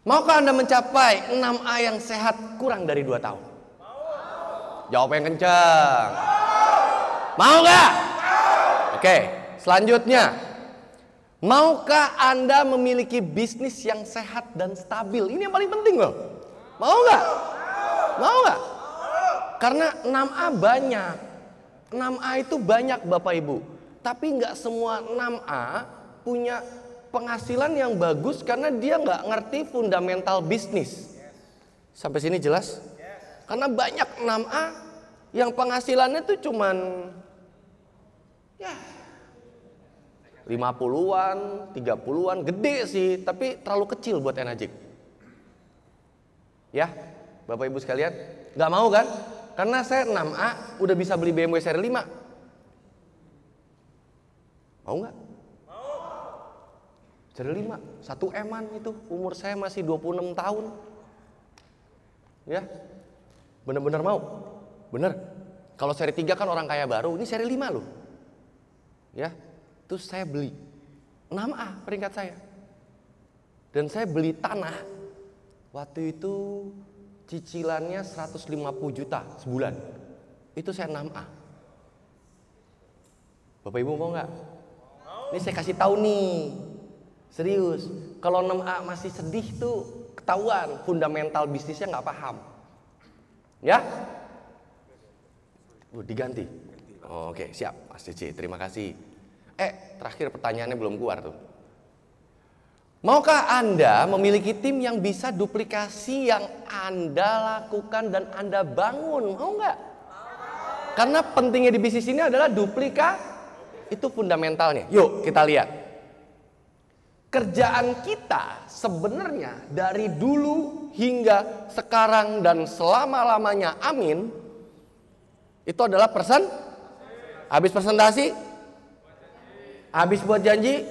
Maukah Anda mencapai 6A yang sehat kurang dari 2 tahun? Jawab yang kencang. Mau nggak? Oke, selanjutnya. Maukah Anda memiliki bisnis yang sehat dan stabil? Ini yang paling penting loh. Mau nggak? Mau nggak? Karena 6A banyak. 6A itu banyak Bapak Ibu. Tapi nggak semua 6A punya penghasilan yang bagus karena dia nggak ngerti fundamental bisnis. Sampai sini jelas? Karena banyak 6A yang penghasilannya tuh cuman ya 50-an, 30-an, gede sih, tapi terlalu kecil buat Enajik. Ya, Bapak Ibu sekalian, nggak mau kan? Karena saya 6A udah bisa beli BMW seri 5. Mau nggak? Seri 5, 1M-an itu, umur saya masih 26 tahun. Ya, bener-bener mau? Bener. Kalau seri 3 kan orang kaya baru, ini seri 5 loh. Ya, terus saya beli 6A peringkat saya. Dan saya beli tanah. Waktu itu cicilannya 150 juta sebulan. Itu saya 6A. Bapak Ibu mau nggak? Ini saya kasih tahu nih. Serius, kalau 6A masih sedih tuh ketahuan fundamental bisnisnya nggak paham. Ya? Diganti. Oh, oke, siap Mas Cici, terima kasih. Terakhir pertanyaannya belum keluar tuh. Maukah Anda memiliki tim yang bisa duplikasi yang Anda lakukan dan Anda bangun? Mau nggak? Karena pentingnya di bisnis ini adalah itu fundamentalnya. Yuk kita lihat. Kerjaan kita sebenarnya dari dulu hingga sekarang dan selama-lamanya, amin, itu adalah habis presentasi, habis buat janji,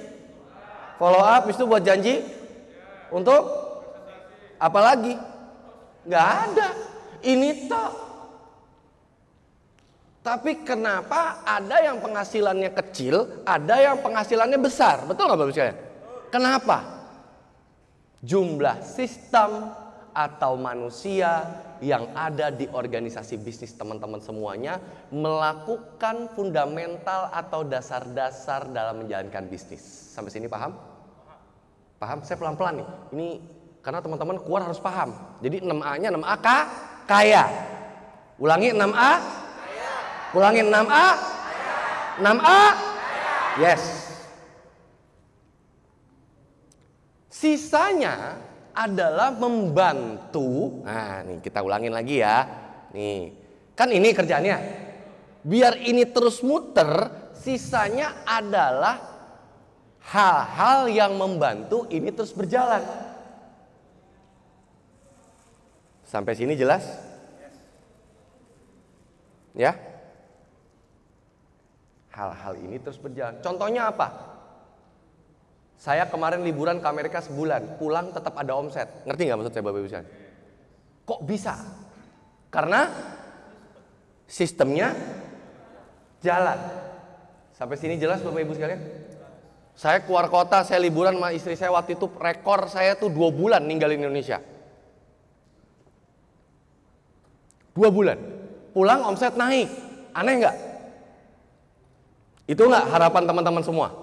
follow up, habis itu buat janji untuk apa lagi? Nggak ada. Ini toh. Tapi kenapa ada yang penghasilannya kecil, ada yang penghasilannya besar? Betul nggak Bapak sekalian? Kenapa? Jumlah sistem atau manusia yang ada di organisasi bisnis teman-teman semuanya melakukan fundamental atau dasar-dasar dalam menjalankan bisnis. Sampai sini paham? Paham? Saya pelan-pelan nih. Ini karena teman-teman keluar harus paham. Jadi 6A-nya 6A kaya. Ulangi 6A. Ulangi 6A. 6A. Yes. Sisanya adalah membantu. Nah, nih kita ulangin lagi ya. Nih, kan ini kerjaannya. Biar ini terus muter, sisanya adalah hal-hal yang membantu ini terus berjalan. Sampai sini jelas? Ya? Hal-hal ini terus berjalan. Contohnya apa? Saya kemarin liburan ke Amerika sebulan, pulang tetap ada omset. Ngerti nggak maksud saya Bapak Ibu sekalian? Kok bisa? Karena sistemnya jalan. Sampai sini jelas Bapak Ibu sekalian? Saya keluar kota, saya liburan sama istri saya waktu itu, rekor saya tuh 2 bulan ninggalin Indonesia. 2 bulan. Pulang omset naik. Aneh nggak? Itu nggak harapan teman-teman semua?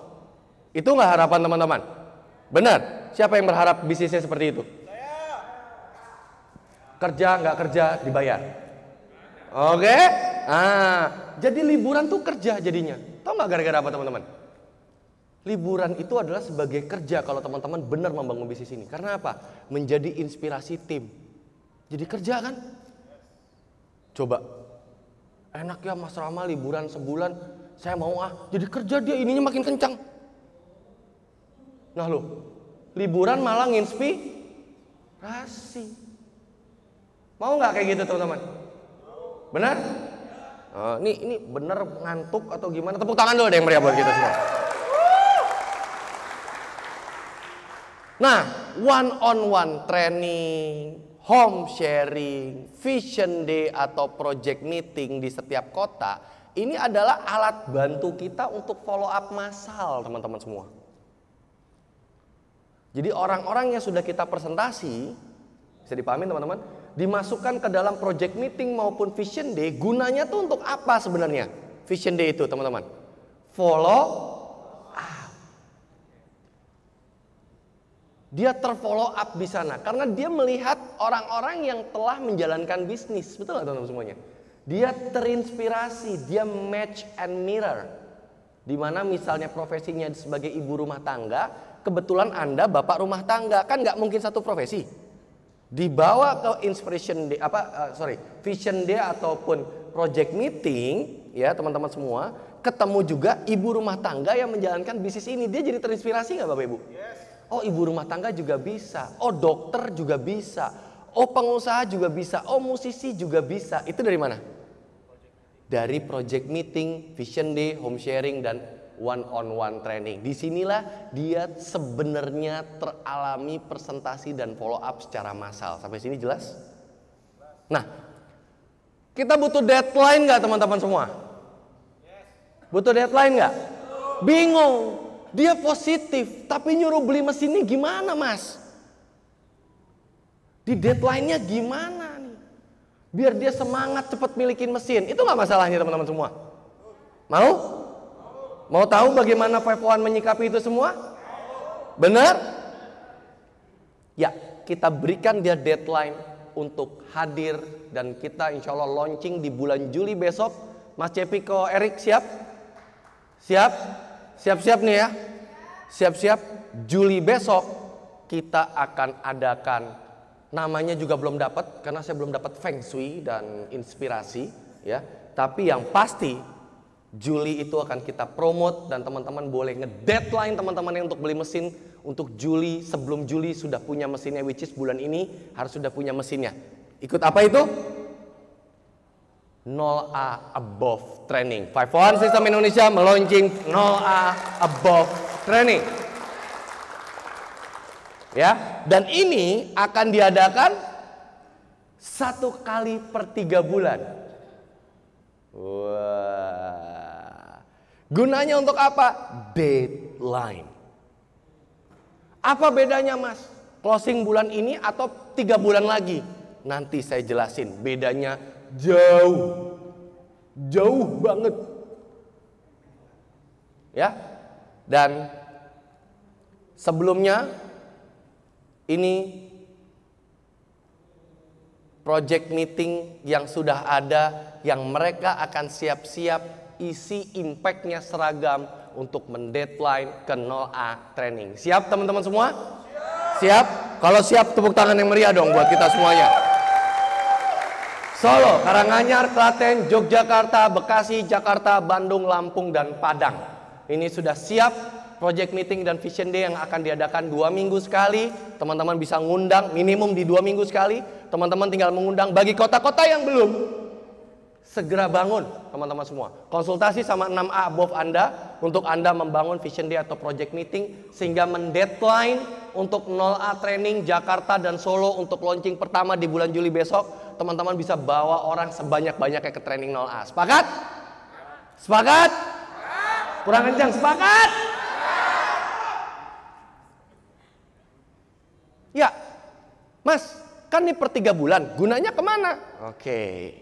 Itu nggak harapan teman-teman? Benar? Siapa yang berharap bisnisnya seperti itu? Kerja nggak kerja dibayar. Oke? Jadi liburan tuh kerja jadinya. Tahu nggak gara-gara apa teman-teman? Liburan itu adalah sebagai kerja kalau teman-teman benar membangun bisnis ini. Karena apa? Menjadi inspirasi tim. Jadi kerja kan? Coba. Enak ya Mas Rama liburan sebulan. Saya mau jadi kerja dia ininya makin kencang. Nah loh, liburan malah nginspirasi. Mau nggak kayak gitu teman-teman? Benar? Ini benar ngantuk atau gimana? Tepuk tangan dulu ada yang meriah buat kita semua. Nah, one-on-one training, home sharing, vision day atau project meeting di setiap kota, ini adalah alat bantu kita untuk follow up massal teman-teman semua. Jadi orang-orang yang sudah kita presentasi, bisa dipahami teman-teman, dimasukkan ke dalam project meeting maupun vision day. Gunanya tuh untuk apa sebenarnya? Vision day itu teman-teman, follow up. Dia terfollow up di sana karena dia melihat orang-orang yang telah menjalankan bisnis. Betul nggak teman-teman semuanya? Dia terinspirasi, dia match and mirror. Dimana misalnya profesinya sebagai ibu rumah tangga, kebetulan Anda bapak rumah tangga, kan nggak mungkin satu profesi. Dibawa ke inspiration day, vision day ataupun project meeting, ya teman-teman semua, ketemu juga ibu rumah tangga yang menjalankan bisnis ini. Dia jadi terinspirasi nggak Bapak Ibu? Yes. Oh, ibu rumah tangga juga bisa. Oh, dokter juga bisa. Oh, pengusaha juga bisa. Oh, musisi juga bisa. Itu dari mana? Dari project meeting, vision day, home sharing, dan one-on-one training. Disinilah dia sebenarnya teralami presentasi dan follow up secara massal. Sampai sini jelas? Nah, kita butuh deadline nggak teman-teman semua? Butuh deadline nggak? Bingung. Dia positif, tapi nyuruh beli mesinnya gimana mas? Di deadline-nya gimana nih? Biar dia semangat cepat milikin mesin. Itu nggak masalahnya teman-teman semua? Mau? Mau tahu bagaimana 5-1 menyikapi itu semua? Benar? Ya, kita berikan dia deadline untuk hadir dan kita insya Allah launching di bulan Juli besok. Mas Cepi, ko Erik siap? Siap? Siap-siap nih ya. Siap-siap Juli besok kita akan adakan, namanya juga belum dapat karena saya belum dapat feng shui dan inspirasi ya. Tapi yang pasti Juli itu akan kita promote dan teman-teman boleh ngedeadline teman-teman yang untuk beli mesin untuk Juli, sebelum Juli sudah punya mesinnya, which is bulan ini harus sudah punya mesinnya. Ikut apa itu? 0A above training. 5-1 System Indonesia meluncing 0A above training. Ya, dan ini akan diadakan 1 kali per 3 bulan. Wah. Gunanya untuk apa? Deadline. Apa bedanya mas? Closing bulan ini atau 3 bulan lagi? Nanti saya jelasin. Bedanya jauh. Jauh banget. Ya. Dan sebelumnya ini project meeting yang sudah ada, yang mereka akan siap-siap isi impact-nya seragam untuk mendeadline ke 0A training. Siap teman-teman semua? Siap? Kalau siap tepuk tangan yang meriah dong buat kita semuanya. Solo, Karanganyar, Klaten, Yogyakarta, Bekasi, Jakarta, Bandung, Lampung, dan Padang. Ini sudah siap project meeting dan vision day yang akan diadakan 2 minggu sekali. Teman-teman bisa ngundang minimum di 2 minggu sekali. Teman-teman tinggal mengundang. Bagi kota-kota yang belum, segera bangun teman-teman semua. Konsultasi sama 6A above Anda untuk Anda membangun vision day atau project meeting sehingga mendeadline untuk 0A training Jakarta dan Solo untuk launching pertama di bulan Juli besok. Teman-teman bisa bawa orang sebanyak-banyaknya ke training 0A. Sepakat? Sepakat? Kurang kencang, sepakat? Ya, mas, kan ini per 3 bulan, gunanya kemana? Oke,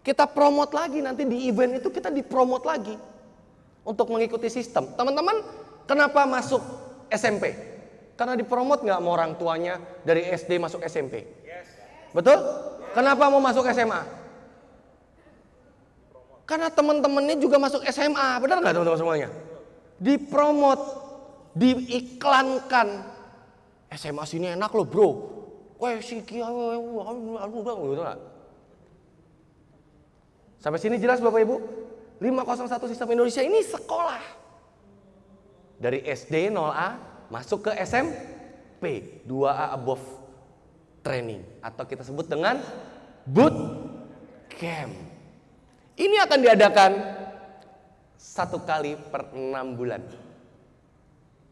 kita promote lagi nanti di event itu, kita dipromote lagi untuk mengikuti sistem. Teman-teman, kenapa masuk SMP? Karena dipromote nggak mau orang tuanya dari SD masuk SMP? Betul? Kenapa mau masuk SMA? Karena teman-temannya juga masuk SMA, benar nggak teman-teman semuanya? Dipromote, diiklankan. SMA sini enak loh bro. Wah si Kia, gitu nggak? Sampai sini jelas Bapak Ibu? 501 Sistem Indonesia ini sekolah. Dari SD 0A masuk ke SMP 2A above training atau kita sebut dengan boot camp. Ini akan diadakan 1 kali per 6 bulan.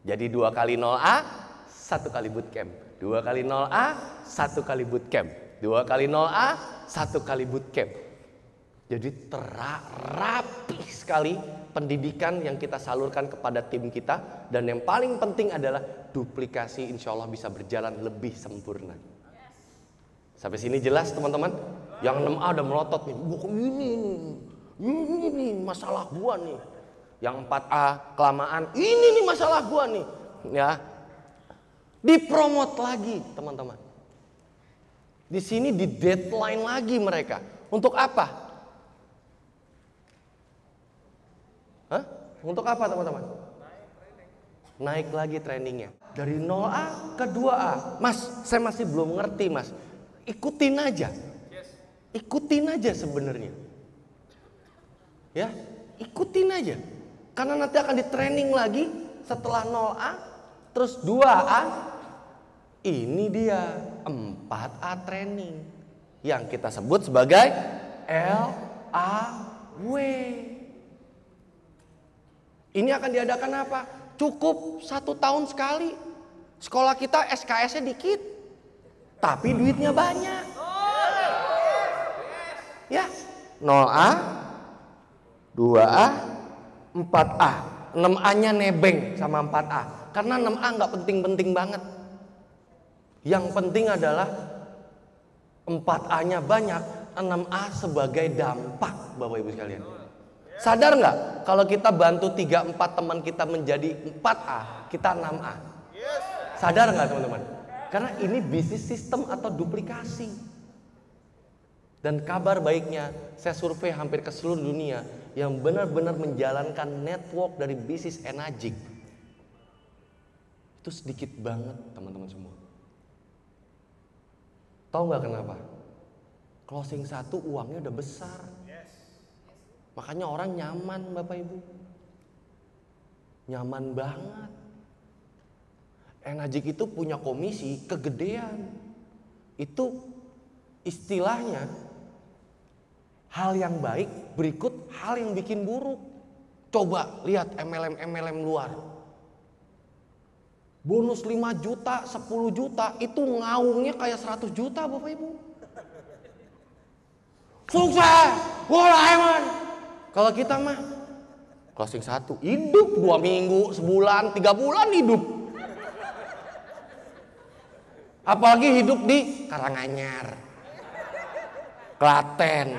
Jadi 2 kali 0A, 1 kali bootcamp. 2 kali 0A, 1 kali bootcamp. 2 kali 0A, 1 kali bootcamp. Jadi rapi sekali pendidikan yang kita salurkan kepada tim kita. Dan yang paling penting adalah duplikasi insya Allah bisa berjalan lebih sempurna. Sampai sini jelas teman-teman? Yang 6A udah melotot nih. Ini nih masalah gua nih. Yang 4A kelamaan. Ini nih masalah gua nih. Ya. Dipromot lagi teman-teman. Di sini di deadline lagi mereka. Untuk apa? Hah? Untuk apa teman-teman? Naik lagi trainingnya. Dari 0A ke 2A. Mas, saya masih belum ngerti mas. Ikutin aja. Ikutin aja sebenarnya. Ya, ikutin aja. Karena nanti akan di training lagi setelah 0A, terus 2A. Ini dia 4A training yang kita sebut sebagai LAW. Ini akan diadakan apa? Cukup 1 tahun sekali. Sekolah kita SKS-nya dikit, tapi duitnya banyak. Ya, 0A, 2A, 4A. 6A-nya nebeng sama 4A. Karena 6A nggak penting-penting banget. Yang penting adalah 4A-nya banyak, 6A sebagai dampak, Bapak Ibu sekalian. Sadar nggak kalau kita bantu 3-4 teman kita menjadi 4A, kita 6A? Sadar nggak teman-teman? Karena ini bisnis sistem atau duplikasi. Dan kabar baiknya, saya survei hampir ke seluruh dunia yang benar-benar menjalankan network dari bisnis Enagic. Itu sedikit banget teman-teman semua. Tahu nggak kenapa? Closing 1 uangnya udah besar. Makanya orang nyaman Bapak Ibu. Nyaman banget. Enagic itu punya komisi kegedean. Itu istilahnya hal yang baik berikut hal yang bikin buruk. Coba lihat MLM luar. Bonus 5 juta, 10 juta itu ngaungnya kayak 100 juta Bapak Ibu. Sukses, Walaeman. Kalau kita mah closing 1 hidup 2 minggu, sebulan, 3 bulan hidup. Apalagi hidup di Karanganyar, Klaten.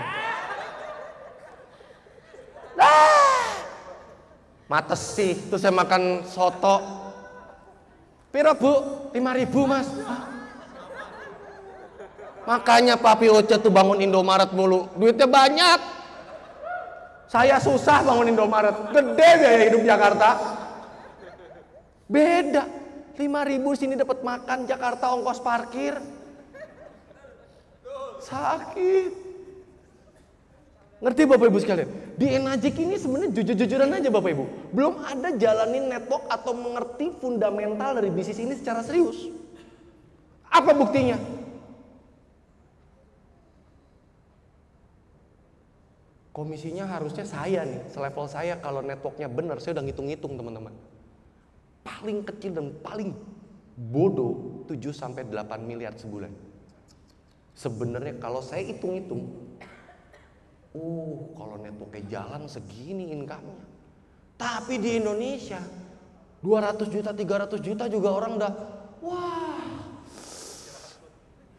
Matesi, terus saya makan soto. Piro bu? 5.000 mas. Makanya Papi Oce tuh bangun Indomaret mulu. Duitnya banyak. Saya susah bangun Indomaret. Gede biaya hidup Jakarta. Beda. 5.000 sini dapat makan, Jakarta ongkos parkir. Sakit. Ngerti Bapak Ibu sekalian? Di Enagic ini sebenarnya jujur-jujuran aja Bapak Ibu. Belum ada jalanin network atau mengerti fundamental dari bisnis ini secara serius. Apa buktinya? Komisinya harusnya saya nih, selevel saya kalau networknya benar, saya udah ngitung-ngitung teman-teman. Paling kecil dan paling bodoh 7-8 miliar sebulan. Sebenarnya kalau saya hitung-hitung, kalau networknya jalan segini income-nya. Tapi di Indonesia 200 juta, 300 juta juga orang udah wah.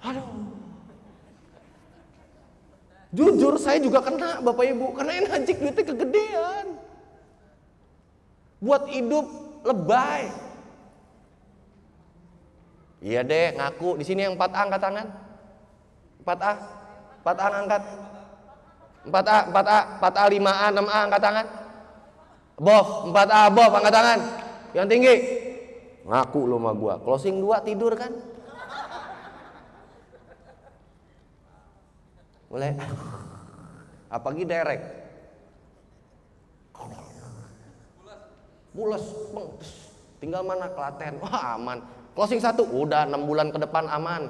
Aduh. Jujur saya juga kena Bapak Ibu, karena Enagic duitnya kegedean. Buat hidup lebay. Iya deh, ngaku. Di sini yang 4A angkat tangan. 4A. 4A angkat. 4A, 5A, 6A angkat tangan. Bof, 4A, Bof angkat tangan. Yang tinggi. Ngaku lo sama gua. Closing 2 tidur kan? Mulai. Apalagi direct. Pules, tinggal mana Klaten. Wah, aman. Closing 1 udah 6 bulan ke depan aman.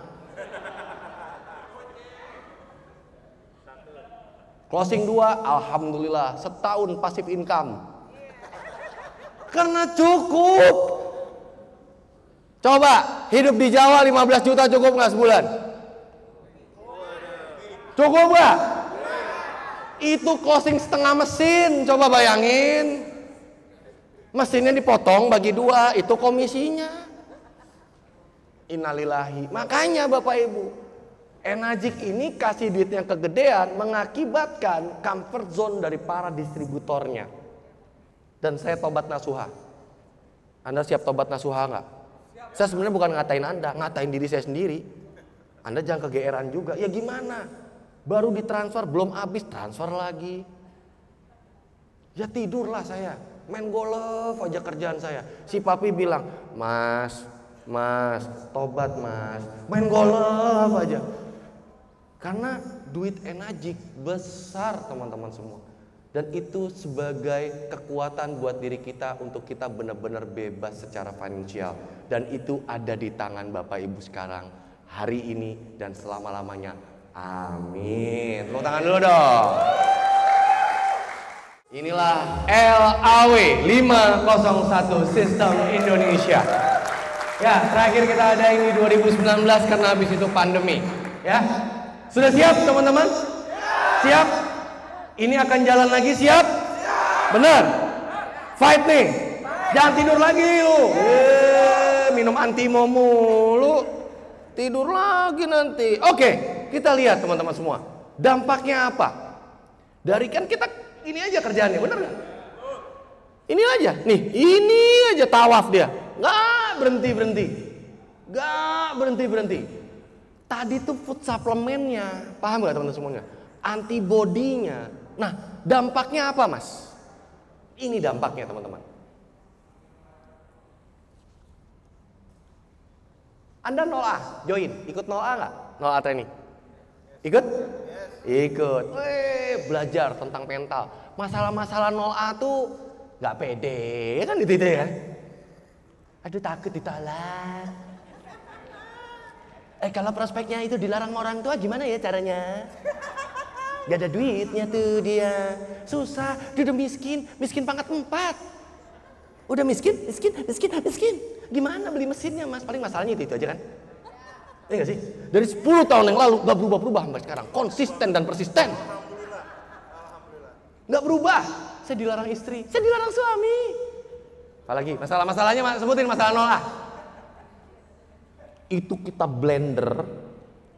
Closing 2, alhamdulillah setahun pasif income. Karena cukup. Coba hidup di Jawa 15 juta cukup nggak sebulan? Cukup nggak? Itu closing setengah mesin, coba bayangin. Mesinnya dipotong bagi 2, itu komisinya. Innalillahi. Makanya Bapak Ibu, Enagic ini kasih duitnya kegedean mengakibatkan comfort zone dari para distributornya. Dan saya tobat nasuha. Anda siap tobat nasuha nggak? Saya sebenarnya bukan ngatain Anda, ngatain diri saya sendiri. Anda jangan kegeeran juga. Ya gimana? Baru ditransfer, belum habis, transfer lagi. Ya tidurlah saya. Main golf aja kerjaan saya. Si papi bilang, Mas, tobat mas. Main golf aja. Karena duit Enagic besar teman-teman semua. Dan itu sebagai kekuatan buat diri kita untuk kita benar-benar bebas secara finansial. Dan itu ada di tangan Bapak Ibu sekarang, hari ini dan selama-lamanya. Amin. Tepuk tangan dulu dong. Inilah LAW 501 Sistem Indonesia. Ya, terakhir kita ada ini 2019 karena habis itu pandemi. Ya, sudah siap teman-teman? Siap? Ini akan jalan lagi, siap? Benar? Fight nih. Jangan tidur lagi lu. Minum antimo mulu. Tidur lagi nanti. Oke, kita lihat teman-teman semua. Dampaknya apa? Dari kan kita ini aja kerjaannya, bener gak? Ini aja, nih, ini aja tawaf dia. Gak berhenti-berhenti. Gak berhenti-berhenti. Tadi tuh food supplementnya, paham gak teman-teman semuanya? Antibodinya. Nah, dampaknya apa mas? Ini dampaknya teman-teman. Anda 0A, join, ikut 0A nggak? 0A training, ikut? Ikut. Belajar tentang mental. Masalah-masalah 0A tuh nggak pede, kan itu ya? Aduh takut ditolak. Kalau prospeknya itu dilarang orang tua gimana ya caranya? Gak ada duitnya tuh dia. Susah, dia udah miskin pangkat 4. Udah miskin. Gimana beli mesinnya mas? Paling masalahnya itu aja kan? Iya gak sih? Dari 10 tahun yang lalu gak berubah-berubah sampai sekarang. Konsisten dan persisten. Gak berubah. Saya dilarang istri, saya dilarang suami. Apalagi masalah-masalahnya sebutin masalah 0A. Itu kita blender,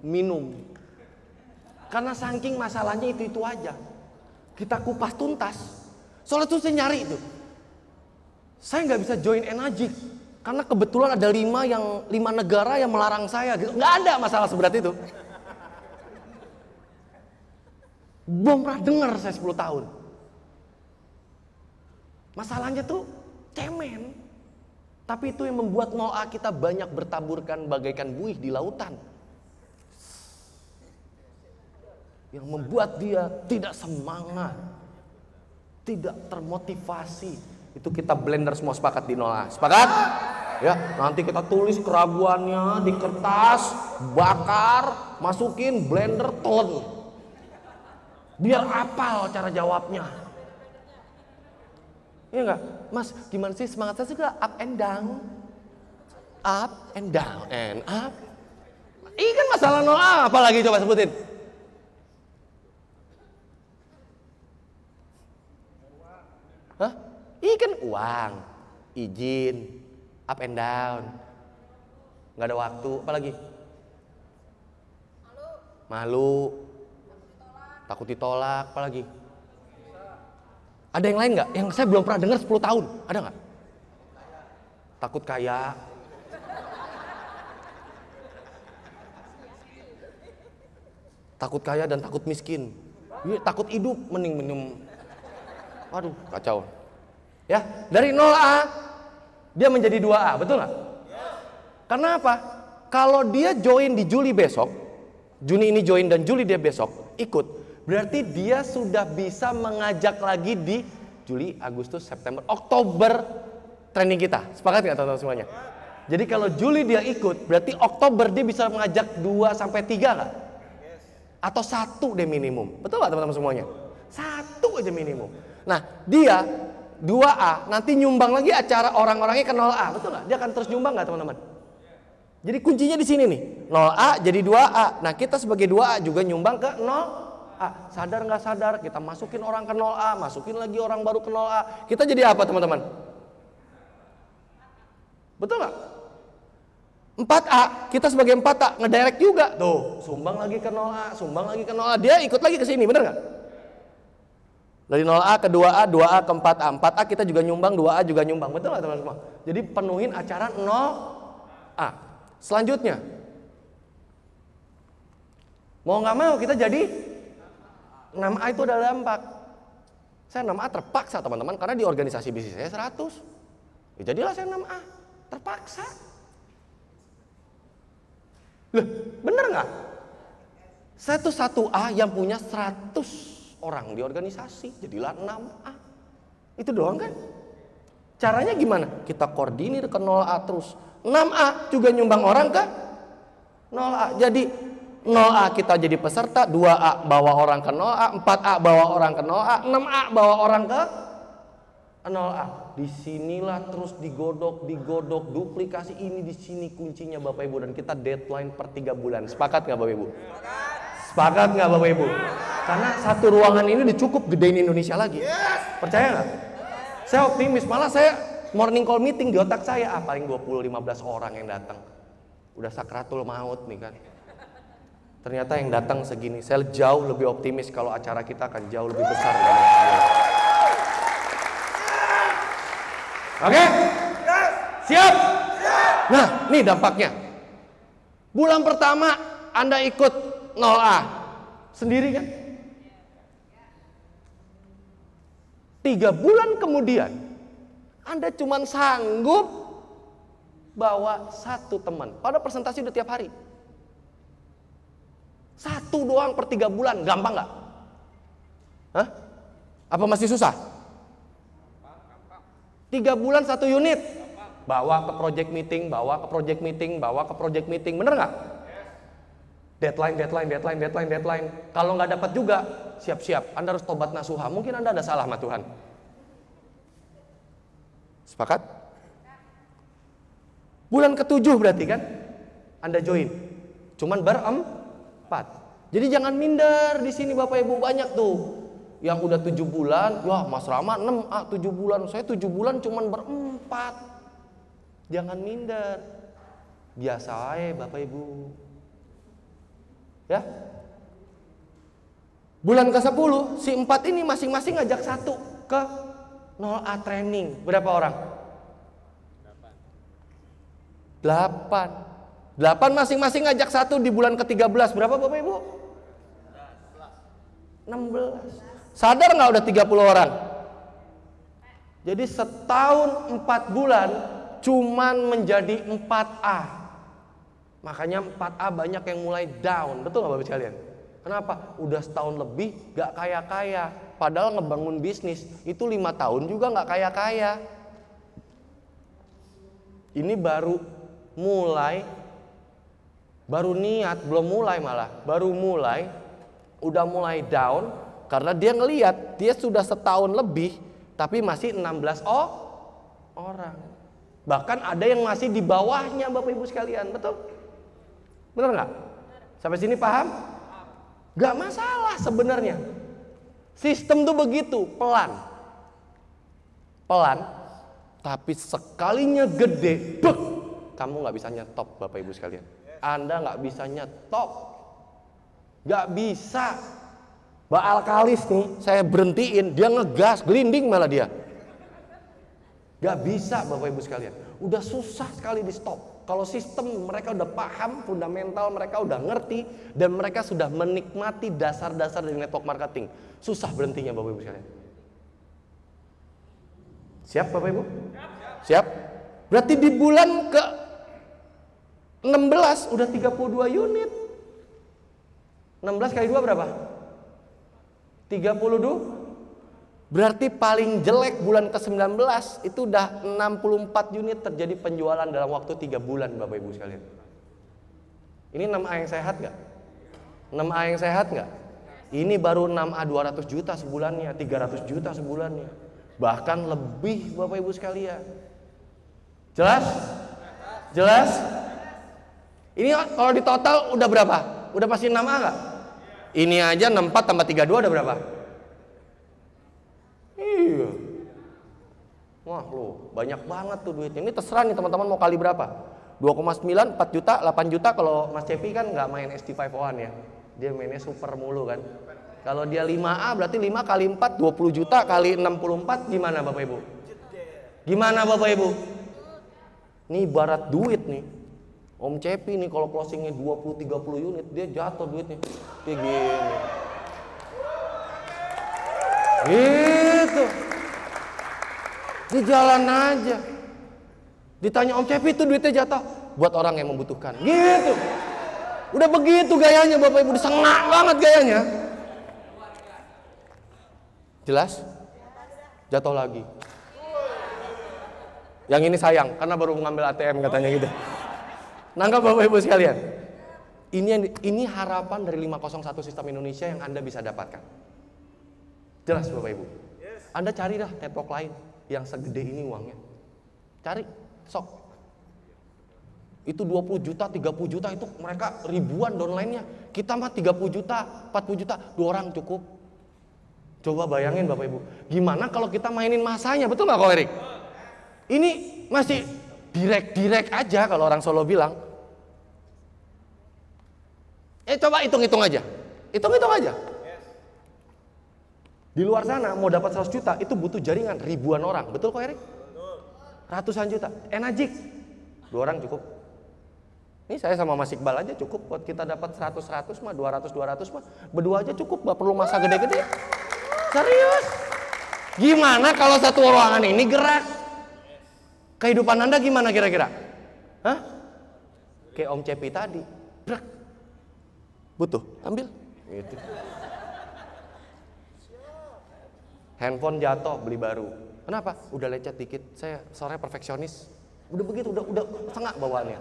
minum. Karena saking masalahnya itu aja. Kita kupas tuntas. Soalnya tuh saya nyari itu. Saya nggak bisa join Enagic. Karena kebetulan ada 5 negara yang melarang saya gitu. Nggak ada masalah seberat itu. Belum pernah dengar saya 10 tahun. Masalahnya tuh cemen. Tapi itu yang membuat 0A kita banyak bertaburkan bagaikan buih di lautan. Yang membuat dia tidak semangat, tidak termotivasi. Itu kita blender semua, sepakat di 0A. Sepakat? Ya, nanti kita tulis keraguannya di kertas, bakar, masukin blender, telan. Biar apal cara jawabnya. Iya enggak? Mas, gimana sih semangat saya juga up and down. Up and down and up. Ini kan masalah 0A, apalagi coba sebutin. Hah? Ini kan uang, izin, up and down, nggak ada waktu, apalagi? Malu, takut ditolak, apalagi? Ada yang lain nggak? Yang saya belum pernah dengar 10 tahun, ada nggak? Takut kaya, dan takut miskin, takut hidup, mending minum. Waduh, kacau. Ya, dari 0A dia menjadi 2A, betul nggak? Karena apa? Kalau dia join di Juli besok, Juni ini join dan Juli dia besok ikut, berarti dia sudah bisa mengajak lagi di Juli, Agustus, September, Oktober training kita. Sepakat nggak teman-teman semuanya? Jadi kalau Juli dia ikut, berarti Oktober dia bisa mengajak 2 sampai 3 nggak? Atau 1 deh minimum. Betul nggak teman-teman semuanya? 1 aja minimum. Nah, dia 2A nanti nyumbang lagi acara orang-orangnya ke 0A, betul nggak? Dia akan terus nyumbang nggak teman-teman? Jadi kuncinya di sini nih, 0A jadi 2A. Nah, kita sebagai 2A juga nyumbang ke 0 A. Sadar nggak sadar, kita masukin orang ke 0A, masukin lagi orang baru ke 0A. Kita jadi apa teman-teman? Betul nggak? 4A, kita sebagai 4A ngedirect juga. Tuh, sumbang lagi ke 0A, sumbang lagi ke 0A. Dia ikut lagi ke sini, bener nggak? Dari 0A ke 2A, 2A ke 4A. 4A kita juga nyumbang, 2A juga nyumbang. Betul nggak teman-teman? Jadi penuhin acara 0A. Selanjutnya, mau nggak mau kita jadi 6A itu adalah dampak. Saya 6A terpaksa teman-teman, karena di organisasi bisnis saya 100. Ya jadilah saya 6A, terpaksa. Loh, bener nggak? Saya tuh 1A yang punya 100 orang di organisasi, jadilah 6A. Itu doang kan? Caranya gimana? Kita koordinir ke 0A terus. 6A juga nyumbang orang ke 0A. Jadi 0A kita jadi peserta, 2A bawa orang ke 0A, 4A bawa orang ke 0A, 6A bawa orang ke 0A. Disinilah terus digodok, duplikasi ini di sini kuncinya Bapak Ibu, dan kita deadline per 3 bulan. Sepakat nggak Bapak Ibu? Sepakat nggak Bapak Ibu? Karena satu ruangan ini udah cukup gedein Indonesia lagi. Percaya nggak? Saya optimis, malah saya morning call meeting di otak saya, paling 20-15 orang yang datang. Udah sakratul maut nih kan. Ternyata yang datang segini. Saya jauh lebih optimis kalau acara kita akan jauh lebih besar. Oke? Siap? Nah, nih dampaknya. Bulan pertama Anda ikut 0A. Sendiri kan? 3 bulan kemudian Anda cuman sanggup bawa 1 teman. Pada presentasi udah tiap hari. 1 doang per 3 bulan, gampang nggak? Hah? Apa masih susah? 3 bulan 1 unit. Bawa ke project meeting, bawa ke project meeting, bawa ke project meeting, bener nggak? Deadline. Kalau nggak dapat juga, siap-siap. Anda harus tobat nasuha. Mungkin Anda ada salah sama Tuhan. Sepakat? Bulan ke-7 berarti kan? Anda join. Cuman berempat. Jadi jangan minder di sini Bapak Ibu, banyak tuh yang udah 7 bulan. Wah, Mas Rama 6A 7 bulan. Saya 7 bulan cuman berempat. Jangan minder. Biasa aja Bapak Ibu. Ya. Bulan ke-10 si 4 ini masing-masing ngajak 1 ke 0A training. Berapa orang? 8 masing-masing ngajak 1 di bulan ke-13. Berapa Bapak Ibu? 16. Sadar nggak udah 30 orang? Jadi setahun 4 bulan cuman menjadi 4A. Makanya 4A banyak yang mulai down. Betul nggak Bapak sekalian? Kenapa? Udah setahun lebih gak kaya-kaya. Padahal ngebangun bisnis itu 5 tahun juga gak kaya-kaya. Ini baru mulai, baru niat, belum mulai malah. Baru mulai, udah mulai down. Karena dia ngelihat dia sudah setahun lebih tapi masih 16 orang. Bahkan ada yang masih di bawahnya Bapak Ibu sekalian. Betul? Benar nggak? Sampai sini paham? Gak masalah sebenarnya. Sistem tuh begitu, pelan. Tapi sekalinya gede, bek, kamu nggak bisa nyetop Bapak Ibu sekalian. Anda nggak bisa nyetop. Gak bisa. Mbak Alkalis nih, saya berhentiin, dia ngegas, gelinding malah dia. Gak bisa Bapak Ibu sekalian. Udah susah sekali di stop. Kalau sistem mereka udah paham, fundamental mereka udah ngerti, dan mereka sudah menikmati dasar-dasar dari network marketing. Susah berhentinya Bapak Ibu sekalian. Siap Bapak Ibu? Siap? Berarti di bulan ke 16 udah 32 unit. 16 kali 2 berapa? 32. Berarti paling jelek bulan ke-19 itu udah 64 unit terjadi penjualan dalam waktu 3 bulan Bapak Ibu sekalian. Ini 6A yang sehat gak? 6A yang sehat gak? Ini baru 6A 200 juta sebulannya, 300 juta sebulannya. Bahkan lebih Bapak Ibu sekalian. Jelas? Jelas? Ini kalau di total udah berapa? Udah pasti 6A gak? Ini aja 64 tambah 32 ada berapa? Iya. Wah lo, banyak banget tuh duitnya. Ini terserah nih teman-teman mau kali berapa? 2,9, 4 juta, 8 juta. Kalau Mas Cepi kan nggak main SD501 ya. Dia mainnya super mulu kan. Kalau dia 5A berarti 5 kali 4, 20 juta kali 64 gimana Bapak Ibu? Gimana Bapak Ibu? Nih ibarat duit nih. Om Cepi nih kalau closingnya 20-30 unit dia jatuh duitnya. Dia gini. Gitu. Di jalan aja. Ditanya Om Cepi itu duitnya jatuh buat orang yang membutuhkan. Gitu. Udah begitu gayanya Bapak Ibu, disengak banget gayanya. Jelas? Jatuh lagi. Yang ini sayang karena baru mengambil ATM katanya gitu. Nangkap Bapak Ibu sekalian. Ini harapan dari 501 Sistem Indonesia yang Anda bisa dapatkan. Jelas Bapak Ibu. Anda cari dah network lain yang segede ini uangnya. Cari, sok. Itu 20 juta, 30 juta itu mereka ribuan downline-nya. Kita mah 30 juta, 40 juta, 2 orang cukup. Coba bayangin Bapak Ibu. Gimana kalau kita mainin masanya, betul nggak Ko Erik? Ini masih direct aja kalau orang Solo bilang. Coba hitung-hitung aja. Hitung-hitung aja. Di luar sana mau dapat 100 juta itu butuh jaringan ribuan orang. Betul kok Erik? Ratusan juta. Enajik. 2 orang cukup. Ini saya sama Mas Iqbal aja cukup buat kita dapat 100 mah, 200 mah. Berdua aja cukup, gak perlu masa gede-gede. Serius. Gimana kalau satu ruangan ini gerak? Kehidupan Anda gimana kira-kira? Hah? Kayak Om Cepi tadi. Brak. Butuh, ambil. Gitu. Handphone jatuh, beli baru. Kenapa? Udah lecet dikit. Saya sore perfeksionis. Udah begitu, udah sengak bawaannya.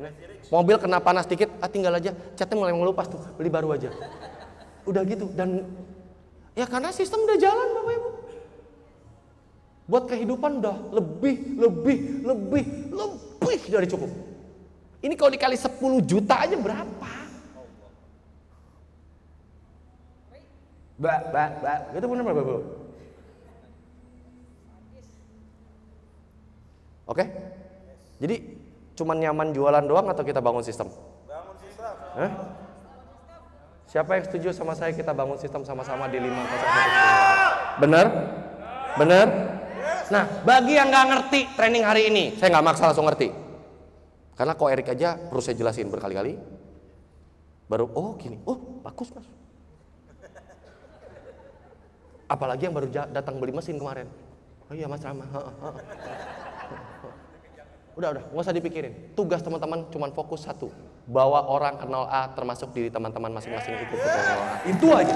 Nah, mobil kena panas dikit, tinggal aja. Catnya mulai ngelupas tuh, beli baru aja. Udah gitu. Dan ya karena sistem udah jalan Bapak Ibu. Buat kehidupan udah lebih dari cukup. Ini kalau dikali 10 juta aja berapa? Gitu bener Bapak Ibu. Oke? Jadi cuman nyaman jualan doang atau kita bangun sistem? Bangun sistem. Hah? Siapa yang setuju sama saya kita bangun sistem sama-sama di 501? Bener? Bener? Nah, bagi yang nggak ngerti training hari ini, saya nggak maksa langsung ngerti. Karena Ko Erik aja perlu saya jelasin berkali-kali. Baru, oh gini, oh bagus Mas. Apalagi yang baru datang beli mesin kemarin. Oh iya Mas Rama. Udah, nggak usah dipikirin. Tugas teman-teman cuma fokus satu. Bawa orang ke 0A termasuk diri teman-teman masing-masing ikut ke 0A. Itu aja.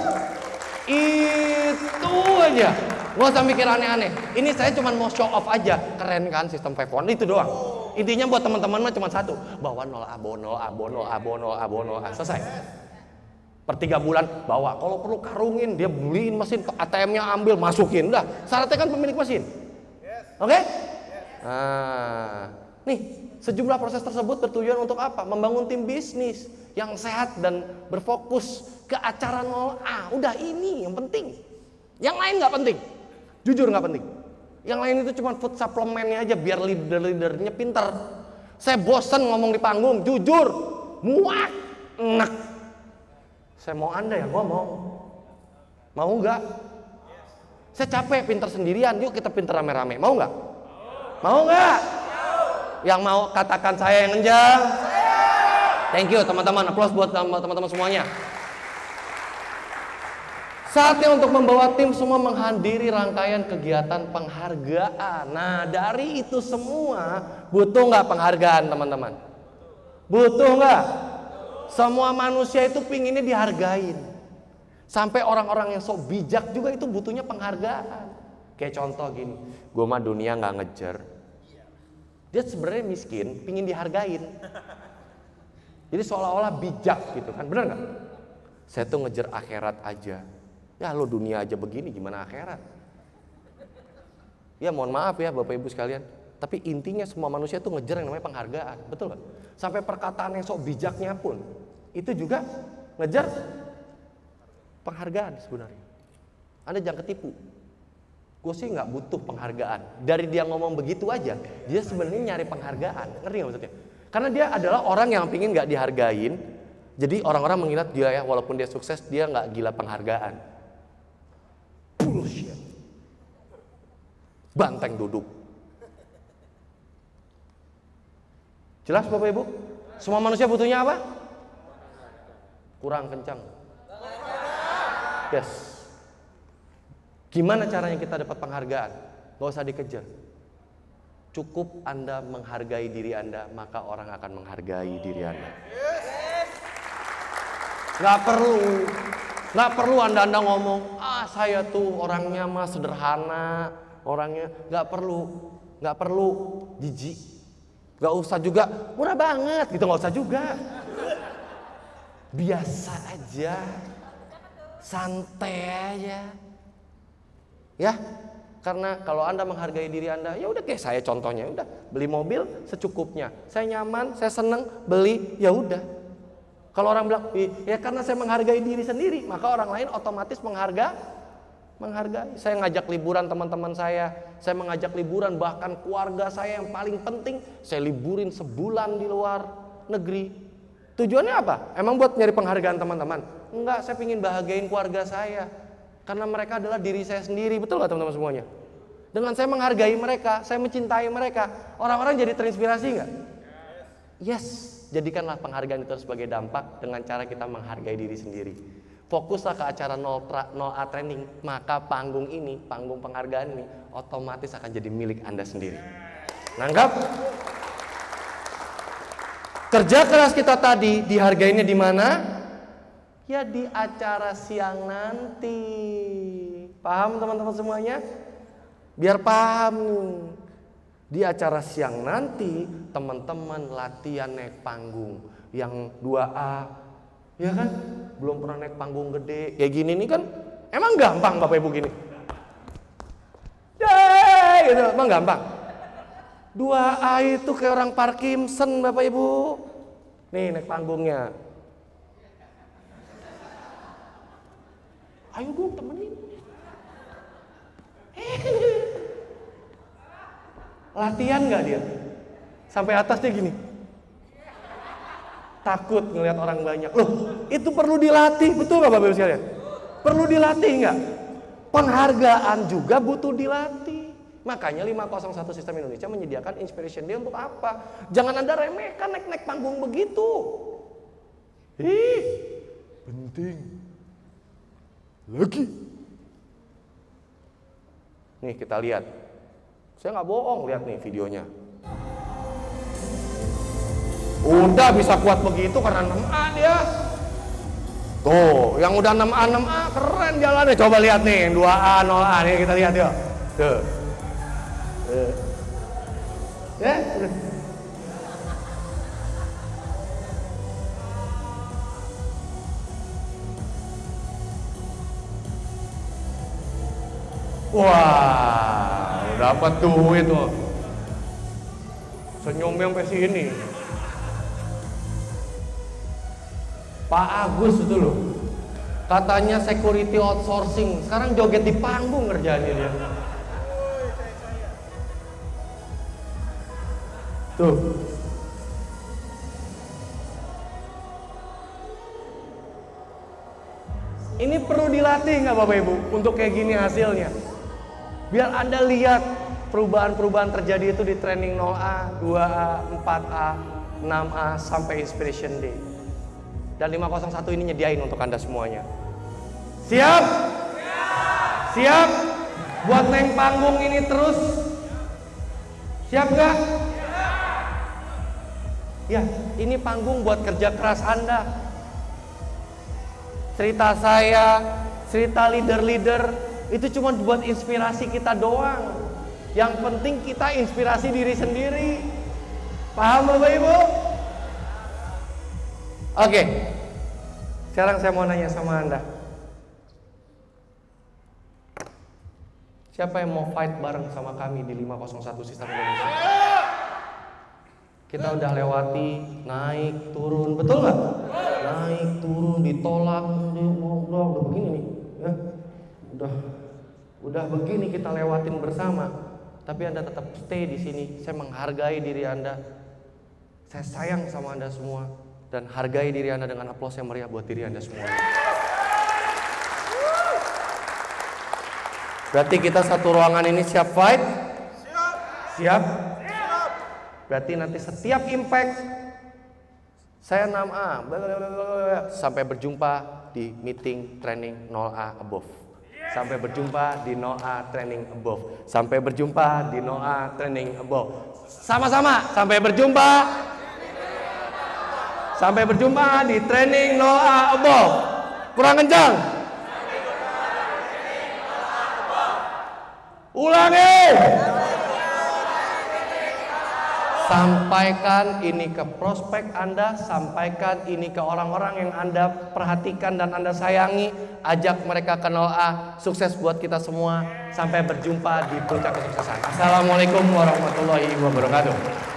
Itu aja. Nggak usah mikir aneh-aneh. Ini saya cuma mau show off aja. Keren kan sistem 5-1 itu doang. Intinya buat teman-teman mah cuma satu. Bawa 0A, bawa 0A. Selesai. Per 3 bulan bawa. Kalau perlu karungin, dia beliin mesin, ATM-nya ambil, masukin. Udah, syaratnya kan pemilik mesin. Oke? Nah, nih sejumlah proses tersebut bertujuan untuk apa? Membangun tim bisnis yang sehat dan berfokus ke acara 0A. Udah ini yang penting. Yang lain nggak penting. Jujur nggak penting. Yang lain itu cuma food supplementnya aja biar leader-leadernya pintar. Saya bosen ngomong di panggung, jujur, muak, enak. Saya mau Anda yang ngomong. Mau nggak? Saya capek pintar sendirian. Yuk kita pintar rame-rame. Mau nggak? Mau nggak? Yang mau katakan saya yang ngenjang. Thank you teman-teman. Applause buat teman-teman semuanya. Saatnya untuk membawa tim semua menghadiri rangkaian kegiatan penghargaan. Nah dari itu semua butuh nggak penghargaan teman-teman? Butuh nggak? Semua manusia itu pinginnya dihargain. Sampai orang-orang yang sok bijak juga itu butuhnya penghargaan. Kayak contoh gini, gue mah dunia nggak ngejar. Dia sebenarnya miskin, pingin dihargain. Jadi seolah-olah bijak gitu kan, bener nggak? Saya tuh ngejar akhirat aja. Ya lo dunia aja begini, gimana akhirat? Ya mohon maaf ya Bapak Ibu sekalian. Tapi intinya semua manusia tuh ngejar yang namanya penghargaan, betul nggak? Sampai perkataan yang sok bijaknya pun itu juga ngejar penghargaan sebenarnya. Anda jangan ketipu. Gue sih nggak butuh penghargaan. Dari dia ngomong begitu aja, dia sebenarnya nyari penghargaan. Ngerti nggak maksudnya? Karena dia adalah orang yang pingin nggak dihargain. Jadi orang-orang mengingat dia ya, walaupun dia sukses, dia nggak gila penghargaan. Bullshit. Banteng duduk. Jelas Bapak Ibu? Semua manusia butuhnya apa? Kurang kencang. Yes. Gimana caranya kita dapat penghargaan? Gak usah dikejar. Cukup Anda menghargai diri Anda, maka orang akan menghargai diri Anda. Gak perlu Anda ngomong, saya tuh orangnya mah sederhana, orangnya gak perlu jijik. Gak usah juga murah banget gitu, gak usah juga. Biasa aja, santai aja. Ya, karena kalau Anda menghargai diri Anda, ya udah kayak saya contohnya, udah beli mobil secukupnya. Saya nyaman, saya seneng beli, ya udah. Kalau orang bilang, ya karena saya menghargai diri sendiri, maka orang lain otomatis menghargai. Saya ngajak liburan teman-teman saya mengajak liburan bahkan keluarga saya yang paling penting, saya liburin sebulan di luar negeri. Tujuannya apa? Emang buat nyari penghargaan teman-teman? Enggak, saya ingin bahagiain keluarga saya. Karena mereka adalah diri saya sendiri, betul gak teman-teman semuanya? Dengan saya menghargai mereka, saya mencintai mereka, orang-orang jadi terinspirasi gak? Yes, jadikanlah penghargaan itu sebagai dampak dengan cara kita menghargai diri sendiri. Fokuslah ke acara 0A training, maka panggung ini, panggung penghargaan ini, otomatis akan jadi milik Anda sendiri. Nangkap? Kerja keras kita tadi dihargainya di mana? Ya di acara siang nanti. Paham teman-teman semuanya? Biar paham nih. Di acara siang nanti teman-teman latihan naik panggung yang 2A. Ya kan? Belum pernah naik panggung gede. Kayak gini nih kan emang gampang Bapak Ibu gini. Yeay gitu, emang gampang. 2A itu kayak orang Parkinson Bapak Ibu. Nih naik panggungnya. Ayo dong temenin. Latihan gak dia? Sampai atas dia gini. Takut ngelihat orang banyak. Loh, itu perlu dilatih, betul gak Bapak Ibu sekalian? Perlu dilatih gak? Penghargaan juga butuh dilatih. Makanya 501 Sistem Indonesia menyediakan Inspiration Day untuk apa? Jangan Anda remehkan naik-naik panggung begitu. Penting. Lagi. Nih kita lihat. Saya nggak bohong, lihat nih videonya. Udah bisa kuat begitu karena 6A dia. Tuh, yang udah 6A keren jalannya. Coba lihat nih, yang 2A, 0A nih kita lihat yuk. Tuh. Ya, udah. Wah, dapat duit loh. Senyumnya sampai sini. Pak Agus itu loh. Katanya security outsourcing, sekarang joget di panggung kerjaannya dia. Tuh. Ini perlu dilatih nggak Bapak Ibu untuk kayak gini hasilnya? Biar Anda lihat perubahan-perubahan terjadi itu di training 0A, 2A, 4A, 6A sampai Inspiration Day. Dan 501 ini nyediain untuk Anda semuanya. Siap? Siap? Buat naik panggung ini terus? Siap nggak? Ya, ini panggung buat kerja keras Anda. Cerita saya, cerita leader-leader itu cuma buat inspirasi kita doang. Yang penting kita inspirasi diri sendiri. Paham Bapak Ibu? Oke. Sekarang saya mau nanya sama Anda. Siapa yang mau fight bareng sama kami di 501 Sistem Indonesia? Kita udah lewati naik turun, betul nggak? Naik turun, ditolak, udah begini nih, ya. Udah begini kita lewatin bersama. Tapi Anda tetap stay di sini. Saya menghargai diri Anda. Saya sayang sama Anda semua dan hargai diri Anda dengan aplaus yang meriah buat diri Anda semua. Berarti kita satu ruangan ini siap fight? Siap? Berarti nanti setiap impact saya 6A sampai berjumpa di meeting training 0A above. Sampai berjumpa di 0A training above. Sampai berjumpa di 0A training above. Sama-sama sampai berjumpa. Sampai berjumpa di training 0A above. Kurang kencang. Ulangi. Sampaikan ini ke prospek Anda, sampaikan ini ke orang-orang yang Anda perhatikan dan Anda sayangi. Ajak mereka ke 0A. Sukses buat kita semua. Sampai berjumpa di puncak kesuksesan. Assalamualaikum warahmatullahi wabarakatuh.